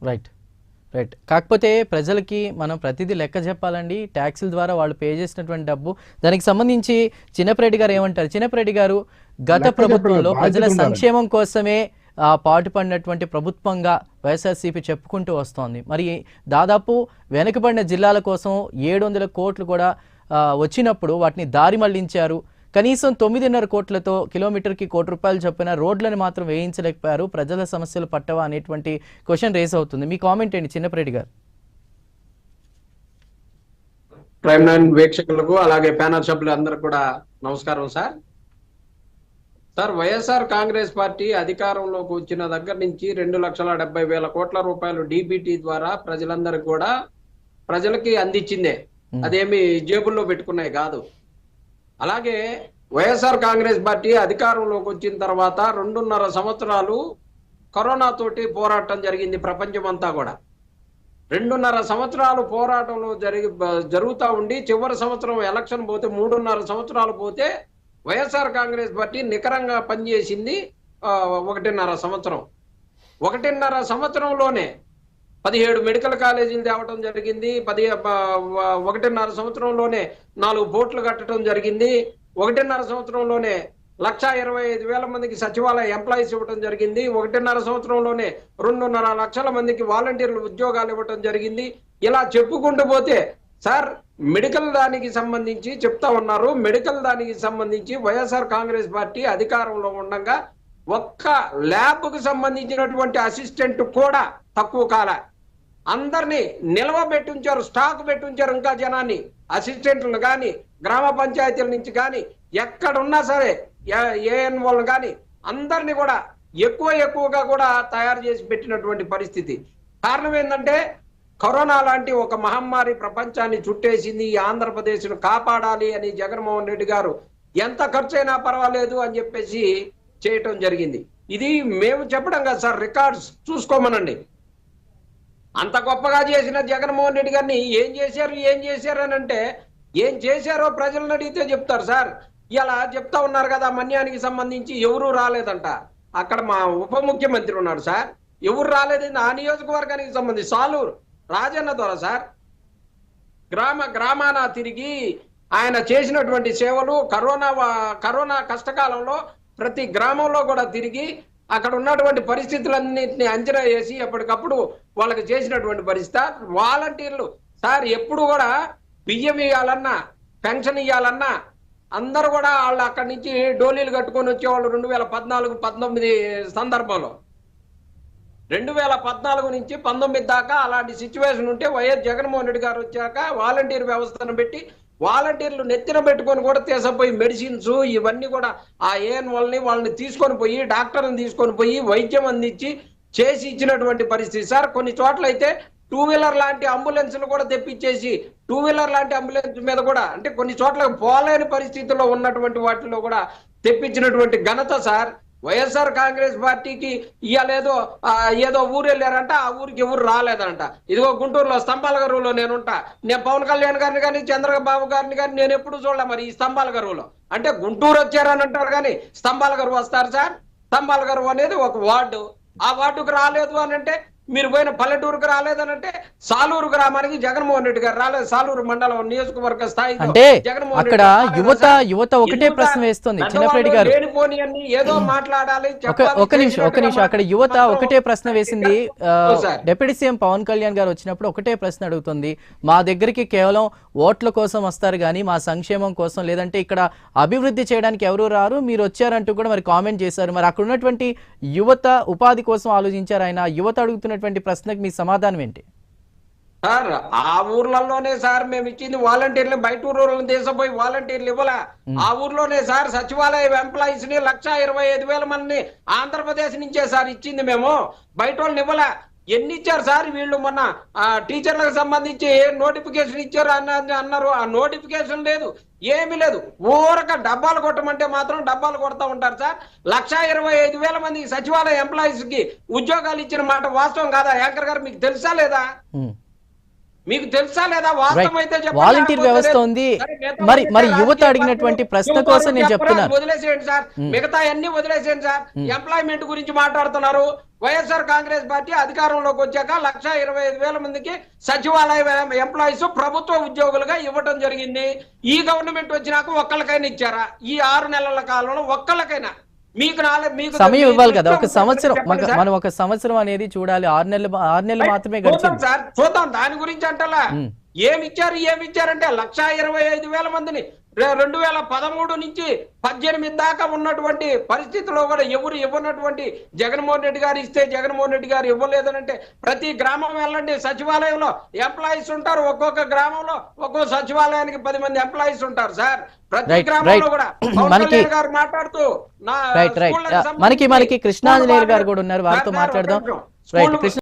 Right. Right. కాకపోతే ప్రజలకి మనం ప్రతిదీ లెక్క చెప్పాలండి. ట్యాక్సుల ద్వారా వాళ్ళు పే చేసినటువంటి డబ్బు దానికి సంబంధించి చిన్నపరెడ్డి గారు ఏమంటారు? చిన్నపరెడ్డి గారు గత లెక్క ప్రభుత్వంలో చెప్పలేదు, ప్రజల బాధ్యత ఉండాలి. సంక్షేమం కోసమే పాటుపడినటువంటి ప్రభుత్వంగా వైఎస్ఆర్సీపీ చెప్పుకుంటూ వస్తోంది. మరి దాదాపు వెనుకబడిన జిల్లాల కోసం 700 కోట్లు కూడా వచ్చినప్పుడు వాటిని దారి మళ్లించారు. కనీసం 9.5 కోట్లతో కిలోమీటర్కి ₹1 చొప్పున రోడ్లను మాత్రం వేయించలేకపోయారు. ప్రజల సమస్యలు పట్టవా అనేటువంటి క్వశ్చన్ రేస్ అవుతుంది. మీ కామెంట్ ఏంటి చిన్నపరెడ్డి గారు? ప్రైమ్ 9 వీక్షకులకు అలాగే ప్యానల్ సభ్యులు అందరికి కూడా నమస్కారం సార్. వైఎస్ఆర్ కాంగ్రెస్ పార్టీ అధికారంలోకి వచ్చిన దగ్గర నుంచి 2,70,000 కోట్ల రూపాయలు డీబీటీ ద్వారా ప్రజలందరికీ కూడా ప్రజలకి అందించిందే, అదేమి జేబుల్లో పెట్టుకున్నాయి కాదు. అలాగే వైఎస్ఆర్ కాంగ్రెస్ పార్టీ అధికారంలోకి వచ్చిన తర్వాత 2.5 సంవత్సరాలు కరోనా తోటి పోరాటం జరిగింది. ప్రపంచమంతా కూడా 2.5 సంవత్సరాలు పోరాటంలో జరుగుతూ ఉండి చివరి సంవత్సరం ఎలక్షన్ పోతే 3.5 సంవత్సరాలు పోతే వైఎస్ఆర్ కాంగ్రెస్ పార్టీ నికరంగా పనిచేసింది 1.5 సంవత్సరం. 1.5 సంవత్సరంలోనే 17 మెడికల్ కాలేజీలు తేవటం జరిగింది. 1.5 సంవత్సరంలోనే 4 పోర్టులు కట్టడం జరిగింది. 1.5 సంవత్సరంలోనే 1,25,000 మందికి సచివాలయ ఎంప్లాయీస్ ఇవ్వడం జరిగింది. 1.5 సంవత్సరంలోనే 2.5 లక్షల మందికి వాలంటీర్లు ఉద్యోగాలు ఇవ్వడం జరిగింది. ఇలా చెప్పుకుంటూ పోతే సార్ మెడికల్ దానికి సంబంధించి చెప్తా ఉన్నారు. మెడికల్ దానికి సంబంధించి వైఎస్ఆర్ కాంగ్రెస్ పార్టీ అధికారంలో ఉండగా ఒక్క ల్యాబ్కు సంబంధించినటువంటి అసిస్టెంట్ కూడా తక్కువ కాల అందరినీ నిల్వబెట్టి ఉంచారు, స్టాక్ పెట్టి ఉంచారు. ఇంకా జనాన్ని అసిస్టెంట్లు కానీ గ్రామ పంచాయతీల నుంచి కానీ ఎక్కడున్నా సరే ఏఎన్ఓలు కానీ అందరినీ కూడా ఎక్కువగా కూడా తయారు చేసి పెట్టినటువంటి పరిస్థితి. కారణం ఏంటంటే కరోనా లాంటి ఒక మహమ్మారి ప్రపంచాన్ని చుట్టేసింది. ఈ ఆంధ్రప్రదేశ్ను కాపాడాలి అని జగన్మోహన్ రెడ్డి గారు ఎంత ఖర్చు అయినా పర్వాలేదు అని చెప్పేసి చేయటం జరిగింది. ఇది మేము చెప్పడం కాదు సార్, రికార్డ్స్ చూసుకోమనండి. అంత గొప్పగా చేసిన జగన్మోహన్ రెడ్డి గారిని ఏం చేశారు అని అంటే ఏం చేశారో ప్రజలను అడిగితే చెప్తారు సార్. ఇలా చెప్తా ఉన్నారు కదా, మన్యానికి సంబంధించి ఎవరూ రాలేదంట. అక్కడ మా ఉప ముఖ్యమంత్రి ఉన్నాడు సార్, ఎవరు రాలేదు. ఆ నియోజకవర్గానికి సంబంధించి సాలూరు రాజన్న ద్వారా సార్ గ్రామాన తిరిగి ఆయన చేసినటువంటి సేవలు కరోనా కష్టకాలంలో ప్రతి గ్రామంలో కూడా తిరిగి అక్కడ ఉన్నటువంటి పరిస్థితులన్నింటినీ అంచనా వేసి ఎప్పటికప్పుడు వాళ్ళకి చేసినటువంటి పరిస్థితి. వాలంటీర్లు సార్ ఎప్పుడు కూడా బియ్యం ఇవ్వాలన్నా పెన్షన్ ఇవ్వాలన్నా అందరూ కూడా వాళ్ళు అక్కడి నుంచి డోలీలు కట్టుకొని వచ్చేవాళ్ళు. 2014-19 సందర్భంలో 2014 నుంచి 19 దాకా అలాంటి సిచ్యువేషన్ ఉంటే వైఎస్ జగన్మోహన్ రెడ్డి గారు వచ్చాక వాలంటీర్ వ్యవస్థను పెట్టి వాలంటీర్లు నెత్తిన పెట్టుకొని కూడా తీసపోయి మెడిసిన్స్ ఇవన్నీ కూడా ఆ వాళ్ళని తీసుకొని పోయి డాక్టర్ని తీసుకొని పోయి వైద్యం అందించి చేసి ఇచ్చినటువంటి పరిస్థితి సార్. కొన్ని చోట్ల అయితే 2 వీలర్ లాంటి అంబులెన్స్లు కూడా తెప్పించేసి 2 వీలర్ లాంటి అంబులెన్స్ మీద కూడా అంటే కొన్ని చోట్ల పోలేని పరిస్థితుల్లో ఉన్నటువంటి వాటిలో కూడా తెప్పించినటువంటి ఘనత సార్ వైఎస్ఆర్ కాంగ్రెస్ పార్టీకి. ఇయ్యలేదో ఏదో ఊరు వెళ్ళారంట, ఆ ఊరికి ఎవరు రాలేదంట. ఇదిగో గుంటూరులో స్తంభాల గరువులో నేనుంటా, నేను పవన్ కళ్యాణ్ గారిని కానీ చంద్రబాబు గారిని కానీ నేను ఎప్పుడు చూడలే. మరి ఈ స్తంభాల గరువులో అంటే గుంటూరు వచ్చారని అంటారు కానీ స్తంభాల గరువు వస్తారు సార్. స్తంభాల గరువు అనేది ఒక వార్డు, ఆ వార్డుకు రాలేదు అని అంటే మీరు పోయిన పల్లెటూరుకు రాలేదనంటే సాలూరు గ్రామానికి జగన్మోహన్ రెడ్డి గారు రాలేదు. సాలూరు మండలం నియోజకవర్గ స్థాయి అంటే అక్కడ యువత ఒకటే ప్రశ్న వేస్తుంది చిన్నపరెడ్డి గారు. ఏదో మాట్లాడాలి. ఒక నిమిషం అక్కడ యువత ఒకటే ప్రశ్న వేసింది. డిప్యూటీ సీఎం పవన్ కళ్యాణ్ గారు వచ్చినప్పుడు ఒకటే ప్రశ్న అడుగుతుంది, మా దగ్గరికి కేవలం ఓట్ల కోసం వస్తారు కానీ మా సంక్షేమం కోసం లేదంటే ఇక్కడ అభివృద్ధి చేయడానికి ఎవరు రారు, మీరు వచ్చారంటూ కూడా మరి కామెంట్ చేశారు. మరి అక్కడ ఉన్నటువంటి యువత ఉపాధి కోసం ఆలోచించారు. ఆయన యువత అడుగుతున్నటువంటి ప్రశ్నకు మీ సమాధానం ఏంటి సార్? ఆ ఊర్లలోనే సార్ మేము ఇచ్చింది వాలంటీర్లు, బయట ఊర్లను తీసిపోయి వాలంటీర్లు ఇవ్వాల. ఆ ఊర్లోనే సార్ సచివాలయ ఎంప్లాయీస్ ని 1,25,000 మందిని ఆంధ్రప్రదేశ్ నుంచే సార్ ఇచ్చింది. మేము బయట వాళ్ళని ఇవ్వాల. ఎన్ని ఇచ్చారు సార్ వీళ్ళు? మొన్న టీచర్లకు సంబంధించి నోటిఫికేషన్ ఇచ్చారు అన్నారు, ఆ నోటిఫికేషన్ లేదు, ఏమీ లేదు. ఊరక డబ్బాలు కొట్టమంటే మాత్రం డబ్బాలు కొడతా ఉంటారు సార్. 1,25,000 మంది సచివాలయ ఎంప్లాయీస్ కి ఉద్యోగాలు ఇచ్చిన మాట వాస్తవం కాదా యాంకర్ గారు? మీకు తెలుసా లేదా? మీకు తెలుసా లేదా? వాస్తవం అయితే చెప్పండి. వాలంటీర్ వ్యవస్థ ఉంది. సరే, మిగతా మరి వాళ్ళకి యువత రాజకీయ అడిగినటువంటి పార్టీలు ప్రశ్న యువత కోసం నేను చెప్పరా? చెప్తున్నాను. వదిలేసేయండి సార్, మిగతా అన్ని వదిలేసేయండి సార్. ఎంప్లాయ్మెంట్ గురించి మాట్లాడుతున్నారు. వైఎస్ఆర్ కాంగ్రెస్ పార్టీ అధికారంలోకి వచ్చాక 1,25,000 మందికి సచివాలయ ఎంప్లాయీస్ ప్రభుత్వ ఉద్యోగులుగా ఇవ్వటం జరిగింది. ఈ గవర్నమెంట్ వచ్చినాక ఒక్కళ్ళకైనా ఇచ్చారా? ఈ 6 నెలల కాలంలో ఒక్కళ్ళకైనా? మీకు సమయం ఇవ్వాలి కదా, ఒక సంవత్సరం. మనం ఒక సంవత్సరం అనేది చూడాలి. 6 నెలలు మాత్రమే గడిచింది సార్. చూద్దాం, దాని గురించి అంటలా. ఏమి ఇచ్చారంటే 1,25,000 మందిని 2013 నుంచి 18 దాకా ఉన్నటువంటి పరిస్థితిలో కూడా ఎవరు ఇవ్వనటువంటి జగన్మోహన్ రెడ్డి గారు ఇస్తే జగన్మోహన్ రెడ్డి గారు ఇవ్వలేదనంటే ప్రతి గ్రామం వెళ్ళండి, సచివాలయంలో ఎంప్లాయీస్ ఉంటారు. ఒక్కొక్క గ్రామంలో ఒక్కో సచివాలయానికి 10 మంది ఎంప్లాయీస్ ఉంటారు సార్. ప్రతి గ్రామంలో కూడా గారు మాట్లాడుతూ మనకి కృష్ణాంజనేయులు గారు కూడా ఉన్నారు, వారితో మాట్లాడదాం.